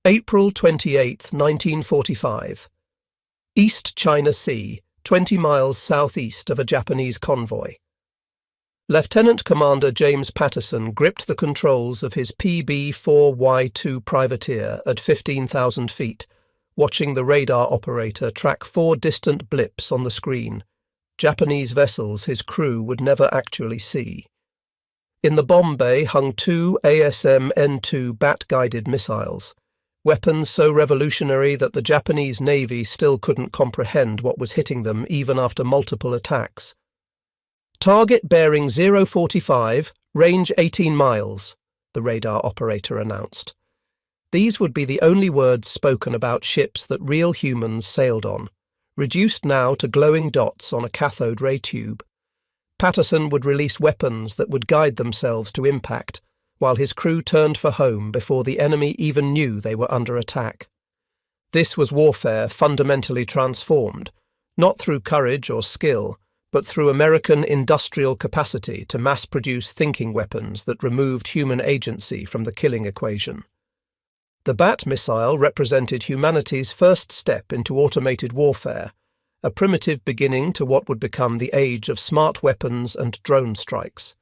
April 28, 1945. East China Sea, 20 miles southeast of a Japanese convoy. Lieutenant Commander James Patterson gripped the controls of his PB-4Y2 privateer at 15,000 feet, watching the radar operator track 4 distant blips on the screen, Japanese vessels his crew would never actually see. In the bomb bay hung 2 ASM-N2 bat-guided missiles, weapons so revolutionary that the Japanese Navy still couldn't comprehend what was hitting them even after multiple attacks. Target bearing 045, range 18 miles, the radar operator announced. These would be the only words spoken about ships that real humans sailed on, reduced now to glowing dots on a cathode ray tube. Patterson would release weapons that would guide themselves to impact, while his crew turned for home before the enemy even knew they were under attack. This was warfare fundamentally transformed, not through courage or skill, but through American industrial capacity to mass-produce thinking weapons that removed human agency from the killing equation. The Bat missile represented humanity's first step into automated warfare, a primitive beginning to what would become the age of smart weapons and drone strikes.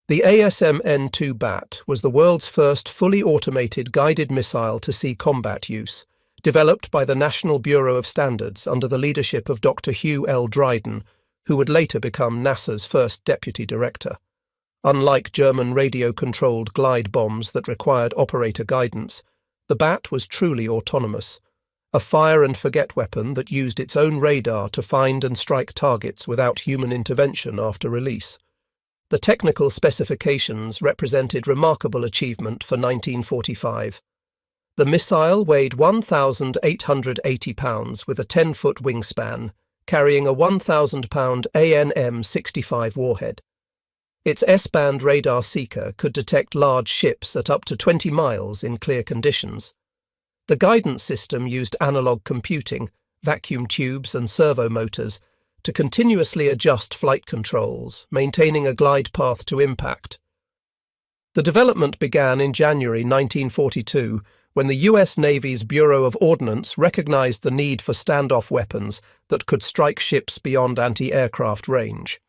The ASM-N2 Bat was the world's first fully automated guided missile to see combat use, developed by the National Bureau of Standards under the leadership of Dr. Hugh L. Dryden, who would later become NASA's first deputy director. Unlike German radio-controlled glide bombs that required operator guidance, the Bat was truly autonomous, a fire-and-forget weapon that used its own radar to find and strike targets without human intervention after release. The technical specifications represented remarkable achievement for 1945. The missile weighed 1,880 pounds with a 10-foot wingspan, carrying a 1,000-pound AN-M65 warhead. Its S-band radar seeker could detect large ships at up to 20 miles in clear conditions. The guidance system used analog computing, vacuum tubes and servo motors to continuously adjust flight controls, maintaining a glide path to impact. The development began in January 1942 when the U.S. Navy's Bureau of Ordnance recognized the need for standoff weapons that could strike ships beyond anti-aircraft range.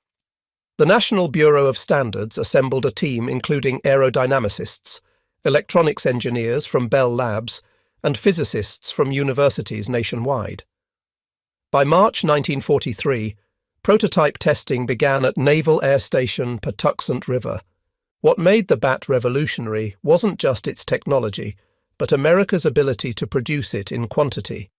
The National Bureau of Standards assembled a team including aerodynamicists, electronics engineers from Bell Labs, and physicists from universities nationwide. By March 1943, prototype testing began at Naval Air Station Patuxent River. What made the Bat revolutionary wasn't just its technology, but America's ability to produce it in quantity.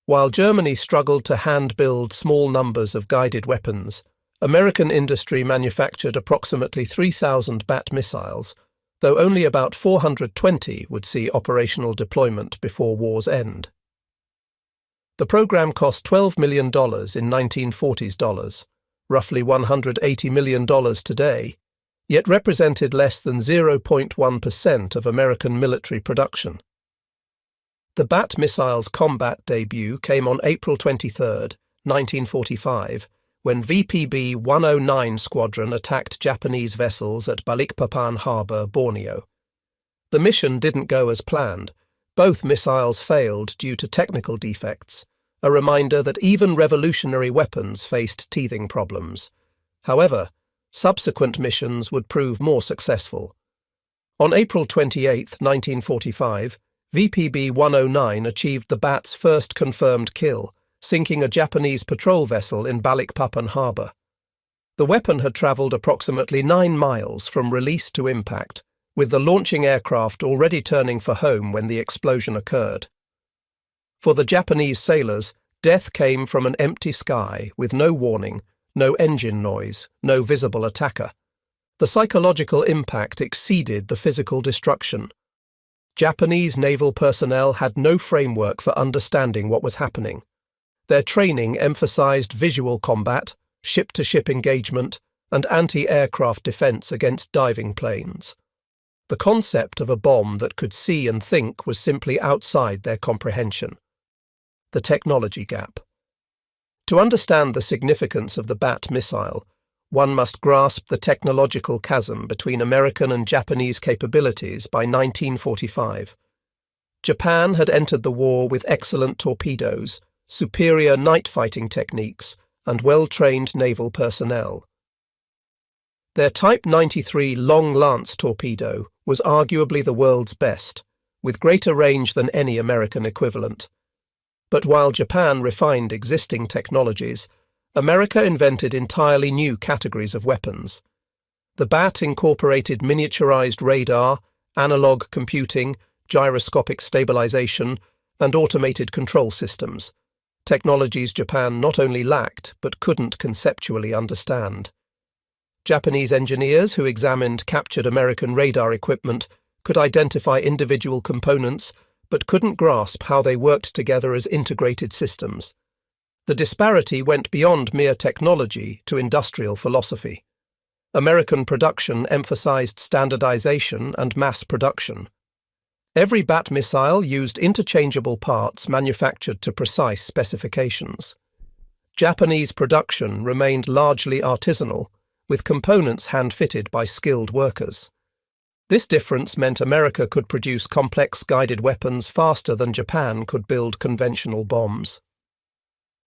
While Germany struggled to hand-build small numbers of guided weapons, American industry manufactured approximately 3,000 Bat missiles, though only about 420 would see operational deployment before war's end. The program cost $12 million in 1940s dollars, roughly $180 million today, yet represented less than 0.1% of American military production. The Bat missile's combat debut came on April 23, 1945, when VPB-109 Squadron attacked Japanese vessels at Balikpapan Harbour, Borneo. The mission didn't go as planned. Both missiles failed due to technical defects, a reminder that even revolutionary weapons faced teething problems. However, subsequent missions would prove more successful. On April 28, 1945, VPB-109 achieved the Bat's first confirmed kill, sinking a Japanese patrol vessel in Balikpapan Harbour. The weapon had travelled approximately 9 miles from release to impact, with the launching aircraft already turning for home when the explosion occurred. For the Japanese sailors, death came from an empty sky with no warning, no engine noise, no visible attacker. The psychological impact exceeded the physical destruction. Japanese naval personnel had no framework for understanding what was happening. Their training emphasized visual combat, ship-to-ship engagement, and anti-aircraft defense against diving planes. The concept of a bomb that could see and think was simply outside their comprehension. The technology gap. To understand the significance of the Bat missile, one must grasp the technological chasm between American and Japanese capabilities by 1945. Japan had entered the war with excellent torpedoes, superior night fighting techniques, and well-trained naval personnel. Their Type 93 Long Lance torpedo was arguably the world's best, with greater range than any American equivalent. But while Japan refined existing technologies, America invented entirely new categories of weapons. The bat incorporated miniaturized radar, analog computing, gyroscopic stabilization, and automated control systems, technologies Japan not only lacked but couldn't conceptually understand. Japanese engineers who examined captured American radar equipment could identify individual components but couldn't grasp how they worked together as integrated systems. The disparity went beyond mere technology to industrial philosophy. American production emphasized standardization and mass production. Every bat missile used interchangeable parts manufactured to precise specifications. Japanese production remained largely artisanal, with components hand-fitted by skilled workers. This difference meant America could produce complex guided weapons faster than Japan could build conventional bombs.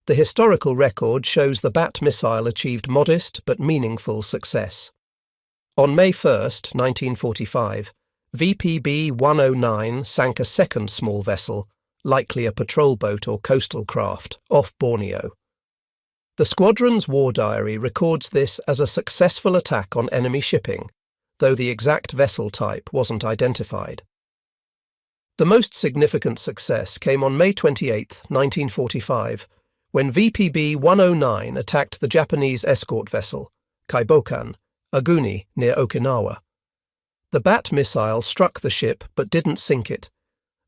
The historical record shows the bat missile achieved modest but meaningful success. On May 1, 1945, VPB-109 sank a second small vessel, likely a patrol boat or coastal craft, off Borneo. The squadron's war diary records this as a successful attack on enemy shipping, though the exact vessel type wasn't identified. The most significant success came on May 28, 1945, when VPB-109 attacked the Japanese escort vessel, Kaibokan, Aguni, near Okinawa. The bat missile struck the ship but didn't sink it.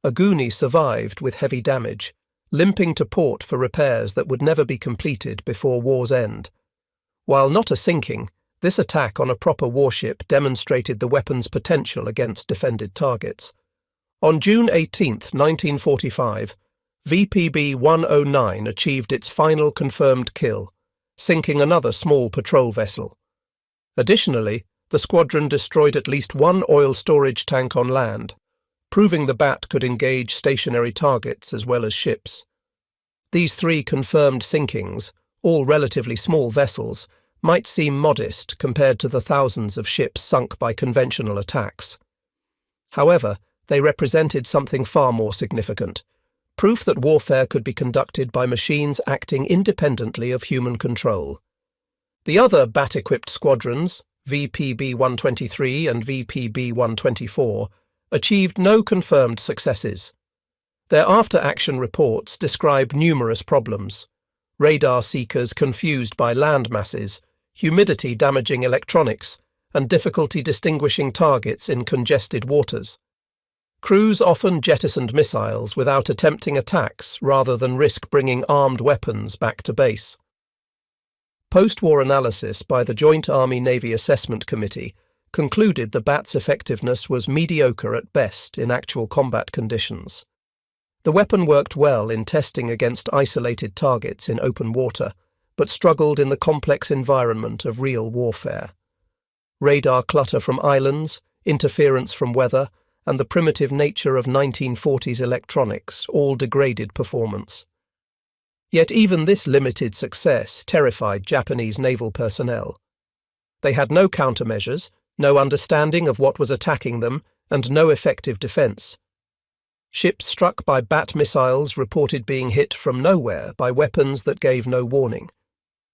Aguni survived with heavy damage, limping to port for repairs that would never be completed before war's end. While not a sinking, this attack on a proper warship demonstrated the weapon's potential against defended targets. On June 18, 1945, VPB-109 achieved its final confirmed kill, sinking another small patrol vessel. Additionally, the squadron destroyed at least one oil storage tank on land, proving the bat could engage stationary targets as well as ships. These three confirmed sinkings, all relatively small vessels, might seem modest compared to the thousands of ships sunk by conventional attacks. However, they represented something far more significant: proof that warfare could be conducted by machines acting independently of human control. The other bat-equipped squadrons, VPB-123 and VPB-124, achieved no confirmed successes. Their after-action reports describe numerous problems: radar seekers confused by land masses, humidity damaging electronics, and difficulty distinguishing targets in congested waters. Crews often jettisoned missiles without attempting attacks rather than risk bringing armed weapons back to base. Post-war analysis by the Joint Army-Navy Assessment Committee concluded the bat's effectiveness was mediocre at best in actual combat conditions. The weapon worked well in testing against isolated targets in open water, but struggled in the complex environment of real warfare. Radar clutter from islands, interference from weather, and the primitive nature of 1940s electronics all degraded performance. Yet even this limited success terrified Japanese naval personnel. They had no countermeasures, no understanding of what was attacking them, and no effective defense. Ships struck by bat missiles reported being hit from nowhere by weapons that gave no warning.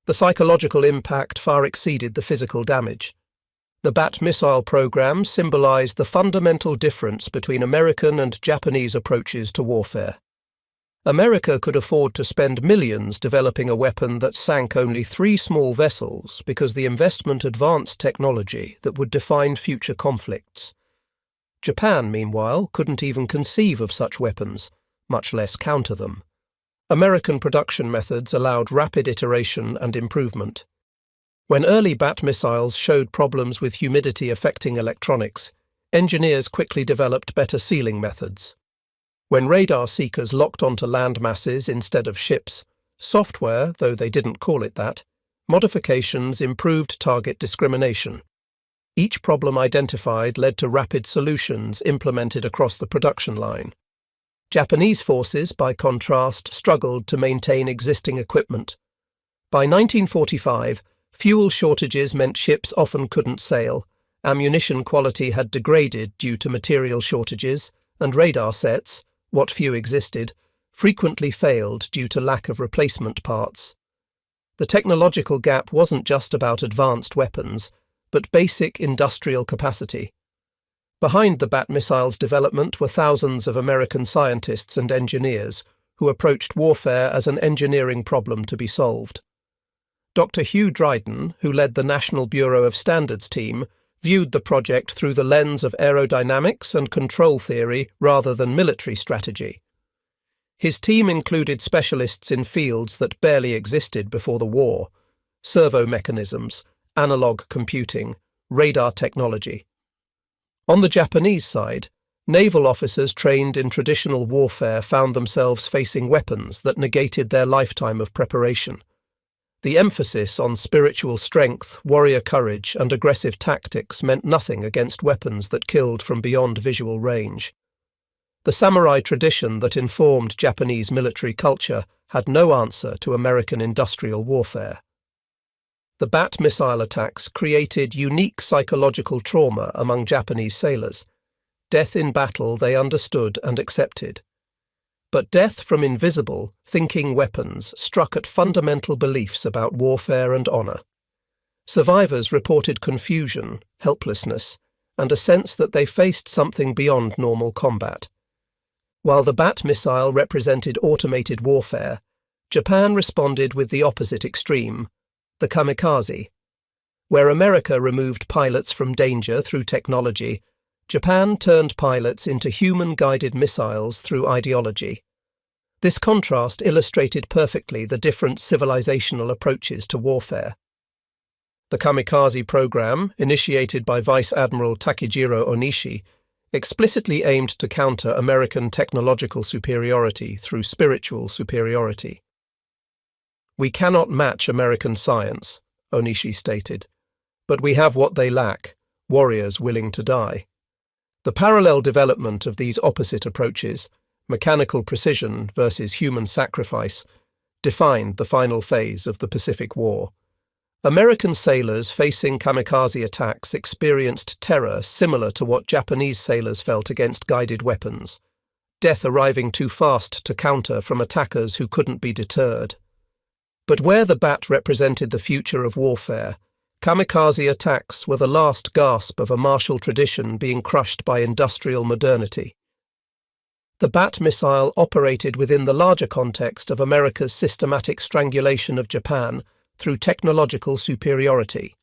The psychological impact far exceeded the physical damage. The bat missile program symbolized the fundamental difference between American and Japanese approaches to warfare. America could afford to spend millions developing a weapon that sank only 3 small vessels because the investment advanced technology that would define future conflicts. Japan, meanwhile, couldn't even conceive of such weapons, much less counter them. American production methods allowed rapid iteration and improvement. When early bat missiles showed problems with humidity affecting electronics, engineers quickly developed better sealing methods. When radar seekers locked onto land masses instead of ships, software, though they didn't call it that, modifications improved target discrimination. Each problem identified led to rapid solutions implemented across the production line. Japanese forces, by contrast, struggled to maintain existing equipment. By 1945, fuel shortages meant ships often couldn't sail, ammunition quality had degraded due to material shortages, and radar sets, what few existed, frequently failed due to lack of replacement parts. The technological gap wasn't just about advanced weapons, but basic industrial capacity. Behind the Bat missile's development were thousands of American scientists and engineers who approached warfare as an engineering problem to be solved. Dr. Hugh Dryden, who led the National Bureau of Standards team, viewed the project through the lens of aerodynamics and control theory rather than military strategy. His team included specialists in fields that barely existed before the war: servo mechanisms, analog computing, radar technology. On the Japanese side, naval officers trained in traditional warfare found themselves facing weapons that negated their lifetime of preparation. The emphasis on spiritual strength, warrior courage, and aggressive tactics meant nothing against weapons that killed from beyond visual range. The samurai tradition that informed Japanese military culture had no answer to American industrial warfare. The Bat missile attacks created unique psychological trauma among Japanese sailors. Death in battle they understood and accepted. But death from invisible, thinking weapons struck at fundamental beliefs about warfare and honor. Survivors reported confusion, helplessness, and a sense that they faced something beyond normal combat. While the Bat missile represented automated warfare, Japan responded with the opposite extreme: the kamikaze. Where America removed pilots from danger through technology, Japan turned pilots into human-guided missiles through ideology. This contrast illustrated perfectly the different civilizational approaches to warfare. The kamikaze program, initiated by Vice Admiral Takejiro Onishi, explicitly aimed to counter American technological superiority through spiritual superiority. "We cannot match American science," Onishi stated, "but we have what they lack: warriors willing to die." The parallel development of these opposite approaches, mechanical precision versus human sacrifice, defined the final phase of the Pacific War. American sailors facing kamikaze attacks experienced terror similar to what Japanese sailors felt against guided weapons, death arriving too fast to counter from attackers who couldn't be deterred. But where the Bat represented the future of warfare, kamikaze attacks were the last gasp of a martial tradition being crushed by industrial modernity. The Bat missile operated within the larger context of America's systematic strangulation of Japan through technological superiority.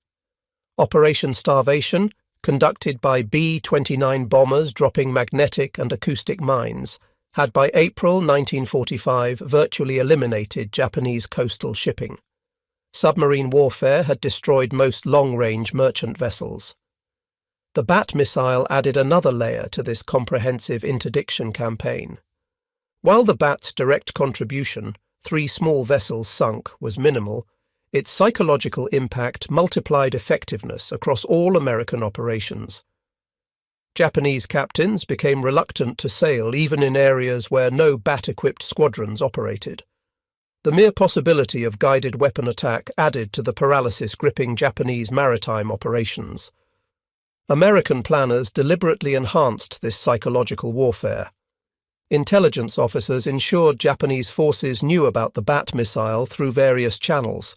Operation Starvation, conducted by B-29 bombers dropping magnetic and acoustic mines, had by April 1945 virtually eliminated Japanese coastal shipping. Submarine warfare had destroyed most long-range merchant vessels. The Bat missile added another layer to this comprehensive interdiction campaign. While the Bat's direct contribution, 3 small vessels sunk, was minimal, its psychological impact multiplied effectiveness across all American operations. Japanese captains became reluctant to sail even in areas where no Bat-equipped squadrons operated. The mere possibility of guided weapon attack added to the paralysis gripping Japanese maritime operations. American planners deliberately enhanced this psychological warfare. Intelligence officers ensured Japanese forces knew about the Bat missile through various channels: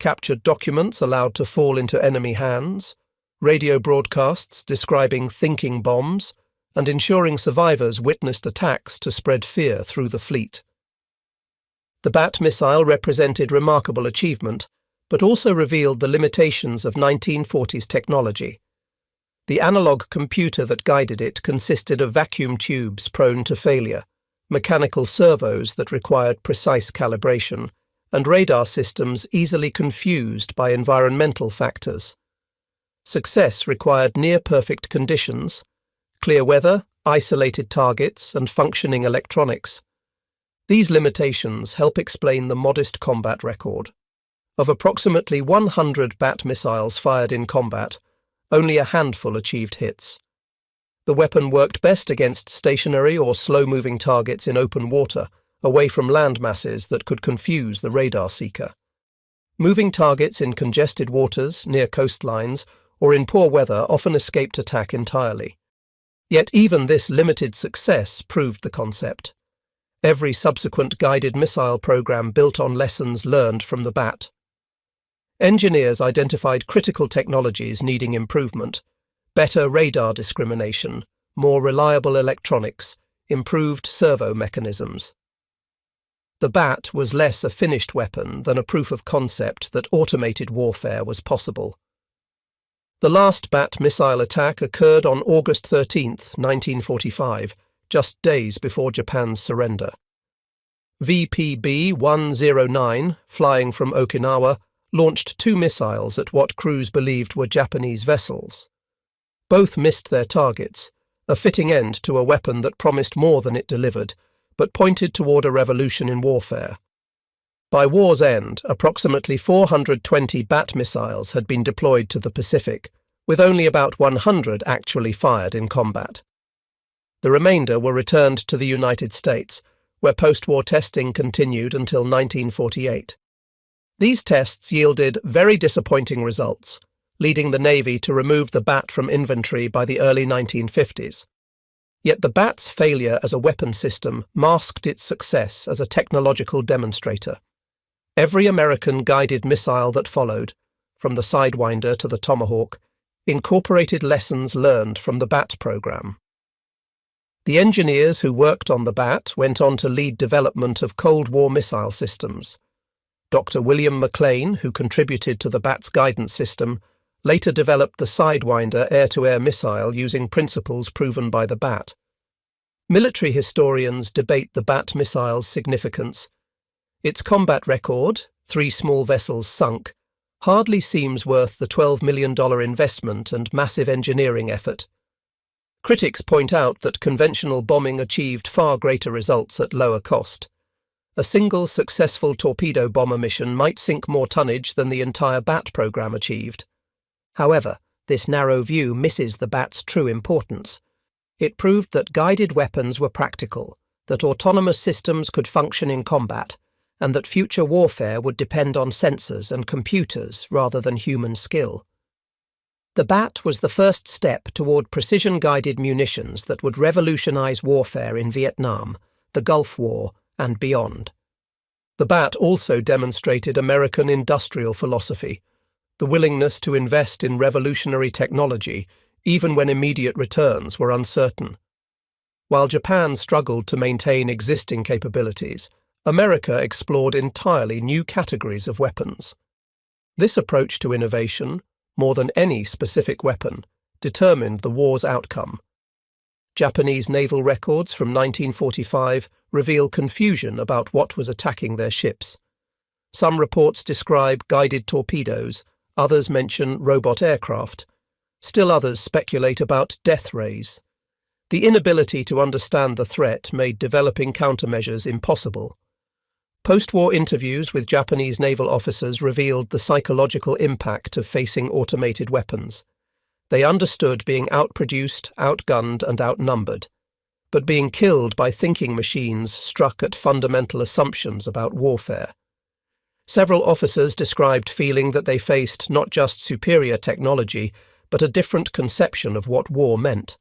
captured documents allowed to fall into enemy hands, radio broadcasts describing thinking bombs, and ensuring survivors witnessed attacks to spread fear through the fleet. The Bat missile represented remarkable achievement, but also revealed the limitations of 1940s technology. The analog computer that guided it consisted of vacuum tubes prone to failure, mechanical servos that required precise calibration, and radar systems easily confused by environmental factors. Success required near-perfect conditions, clear weather, isolated targets, and functioning electronics. These limitations help explain the modest combat record. Of approximately 100 Bat missiles fired in combat, only a handful achieved hits. The weapon worked best against stationary or slow-moving targets in open water, away from land masses that could confuse the radar seeker. Moving targets in congested waters, near coastlines, or in poor weather often escaped attack entirely. Yet even this limited success proved the concept. Every subsequent guided missile program built on lessons learned from the bat. Engineers identified critical technologies needing improvement: better radar discrimination, more reliable electronics, improved servo mechanisms. The bat was less a finished weapon than a proof of concept that automated warfare was possible. The last bat missile attack occurred on August 13, 1945, just days before Japan's surrender. VPB-109, flying from Okinawa, launched 2 missiles at what crews believed were Japanese vessels. Both missed their targets, a fitting end to a weapon that promised more than it delivered, but pointed toward a revolution in warfare. By war's end, approximately 420 bat missiles had been deployed to the Pacific, with only about 100 actually fired in combat. The remainder were returned to the United States, where post-war testing continued until 1948. These tests yielded very disappointing results, leading the Navy to remove the bat from inventory by the early 1950s. Yet the bat's failure as a weapon system masked its success as a technological demonstrator. Every American guided missile that followed, from the Sidewinder to the Tomahawk, incorporated lessons learned from the bat program. The engineers who worked on the bat went on to lead development of Cold War missile systems. Dr. William McLean, who contributed to the bat's guidance system, later developed the Sidewinder air-to-air missile using principles proven by the bat. Military historians debate the bat missile's significance. Its combat record, 3 small vessels sunk, hardly seems worth the $12 million investment and massive engineering effort. Critics point out that conventional bombing achieved far greater results at lower cost. A single successful torpedo bomber mission might sink more tonnage than the entire bat program achieved. However, this narrow view misses the bat's true importance. It proved that guided weapons were practical, that autonomous systems could function in combat, and that future warfare would depend on sensors and computers rather than human skill. The bat was the first step toward precision-guided munitions that would revolutionize warfare in Vietnam, the Gulf War, and beyond. The bat also demonstrated American industrial philosophy, the willingness to invest in revolutionary technology, even when immediate returns were uncertain. While Japan struggled to maintain existing capabilities, America explored entirely new categories of weapons. This approach to innovation, more than any specific weapon, determined the war's outcome. Japanese naval records from 1945 reveal confusion about what was attacking their ships. Some reports describe guided torpedoes, others mention robot aircraft. Still others speculate about death rays. The inability to understand the threat made developing countermeasures impossible. Post-war interviews with Japanese naval officers revealed the psychological impact of facing automated weapons. They understood being outproduced, outgunned, and outnumbered. But being killed by thinking machines struck at fundamental assumptions about warfare. Several officers described feeling that they faced not just superior technology, but a different conception of what war meant.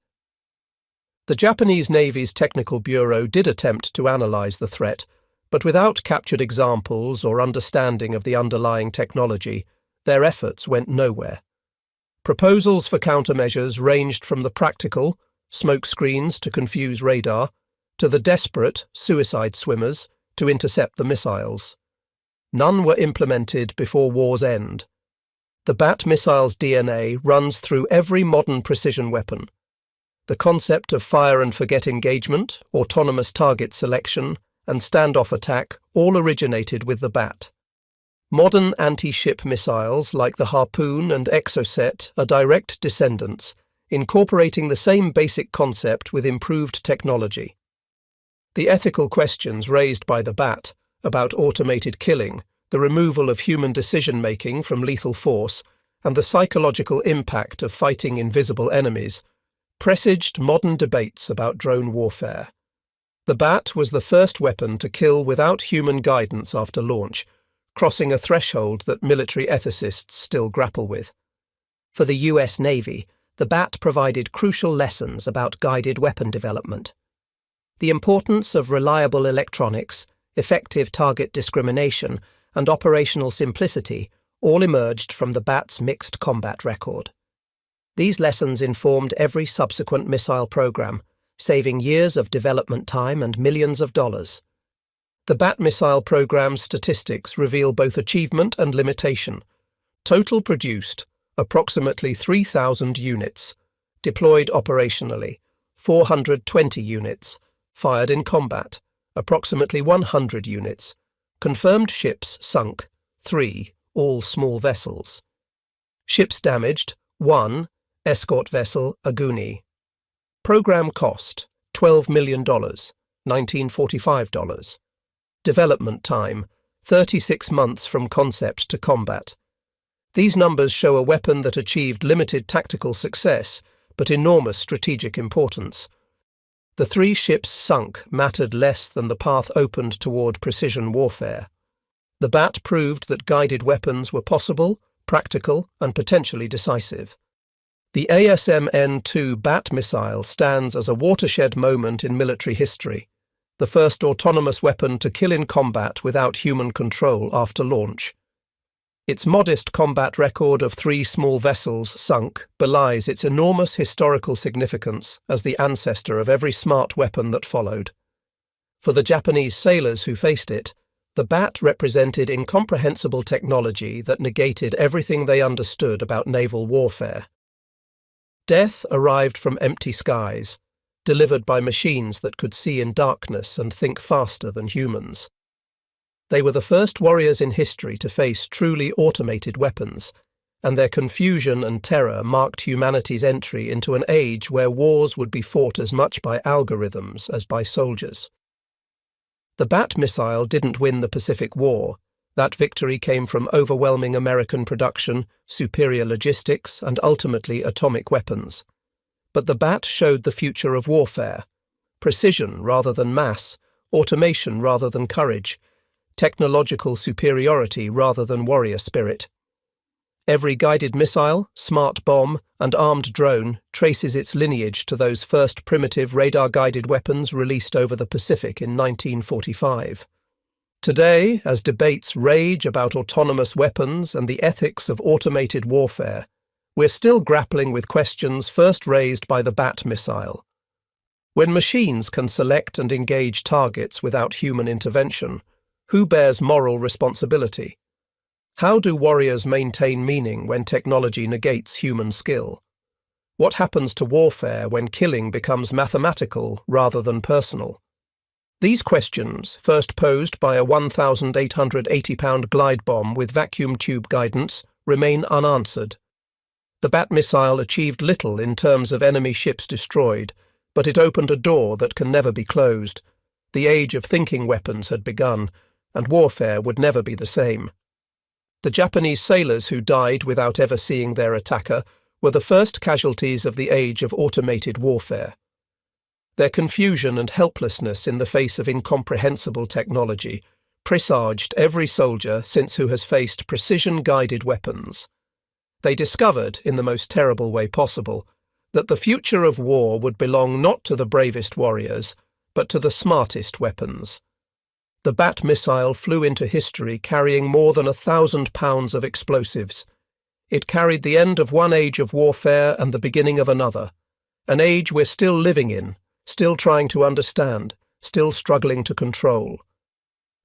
The Japanese Navy's Technical Bureau did attempt to analyze the threat, but without captured examples or understanding of the underlying technology, their efforts went nowhere. Proposals for countermeasures ranged from the practical, smoke screens to confuse radar, to the desperate, suicide swimmers to intercept the missiles. None were implemented before war's end. The bat missile's DNA runs through every modern precision weapon. The concept of fire-and-forget engagement, autonomous target selection, and standoff attack all originated with the bat. Modern anti-ship missiles like the Harpoon and Exocet are direct descendants, incorporating the same basic concept with improved technology. The ethical questions raised by the bat about automated killing, the removal of human decision-making from lethal force, and the psychological impact of fighting invisible enemies presaged modern debates about drone warfare. The Bat was the first weapon to kill without human guidance after launch, crossing a threshold that military ethicists still grapple with. For the US Navy, the Bat provided crucial lessons about guided weapon development. The importance of reliable electronics, effective target discrimination, and operational simplicity all emerged from the Bat's mixed combat record. These lessons informed every subsequent missile program, saving years of development time and millions of dollars. The Bat missile program's statistics reveal both achievement and limitation. Total produced, approximately 3,000 units. Deployed operationally, 420 units. Fired in combat, approximately 100 units. Confirmed ships sunk, 3, all small vessels. Ships damaged, 1, escort vessel Aguni. Program cost, $12 million, $1945. Development time, 36 months from concept to combat. These numbers show a weapon that achieved limited tactical success, but enormous strategic importance. The 3 ships sunk mattered less than the path opened toward precision warfare. The Bat proved that guided weapons were possible, practical, and potentially decisive. The ASMN-2 Bat missile stands as a watershed moment in military history, the first autonomous weapon to kill in combat without human control after launch. Its modest combat record of 3 small vessels sunk belies its enormous historical significance as the ancestor of every smart weapon that followed. For the Japanese sailors who faced it, the Bat represented incomprehensible technology that negated everything they understood about naval warfare. Death arrived from empty skies, delivered by machines that could see in darkness and think faster than humans. They were the first warriors in history to face truly automated weapons, and their confusion and terror marked humanity's entry into an age where wars would be fought as much by algorithms as by soldiers. The Bat missile didn't win the Pacific War. That victory came from overwhelming American production, superior logistics, and ultimately atomic weapons. But the Bat showed the future of warfare: precision rather than mass, automation rather than courage, technological superiority rather than warrior spirit. Every guided missile, smart bomb, and armed drone traces its lineage to those first primitive radar-guided weapons released over the Pacific in 1945. Today, as debates rage about autonomous weapons and the ethics of automated warfare, we're still grappling with questions first raised by the Bat missile. When machines can select and engage targets without human intervention, who bears moral responsibility? How do warriors maintain meaning when technology negates human skill? What happens to warfare when killing becomes mathematical rather than personal? These questions, first posed by a 1,880-pound glide bomb with vacuum tube guidance, remain unanswered. The Bat missile achieved little in terms of enemy ships destroyed, but it opened a door that can never be closed. The age of thinking weapons had begun, and warfare would never be the same. The Japanese sailors who died without ever seeing their attacker were the first casualties of the age of automated warfare. Their confusion and helplessness in the face of incomprehensible technology presaged every soldier since who has faced precision-guided weapons. They discovered, in the most terrible way possible, that the future of war would belong not to the bravest warriors, but to the smartest weapons. The Bat missile flew into history carrying more than 1,000 pounds of explosives. It carried the end of one age of warfare and the beginning of another, an age we're still living in, still trying to understand, still struggling to control.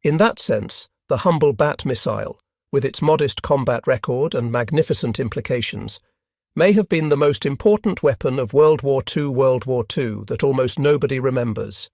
In that sense, the humble Bat missile, with its modest combat record and magnificent implications, may have been the most important weapon of World War II that almost nobody remembers.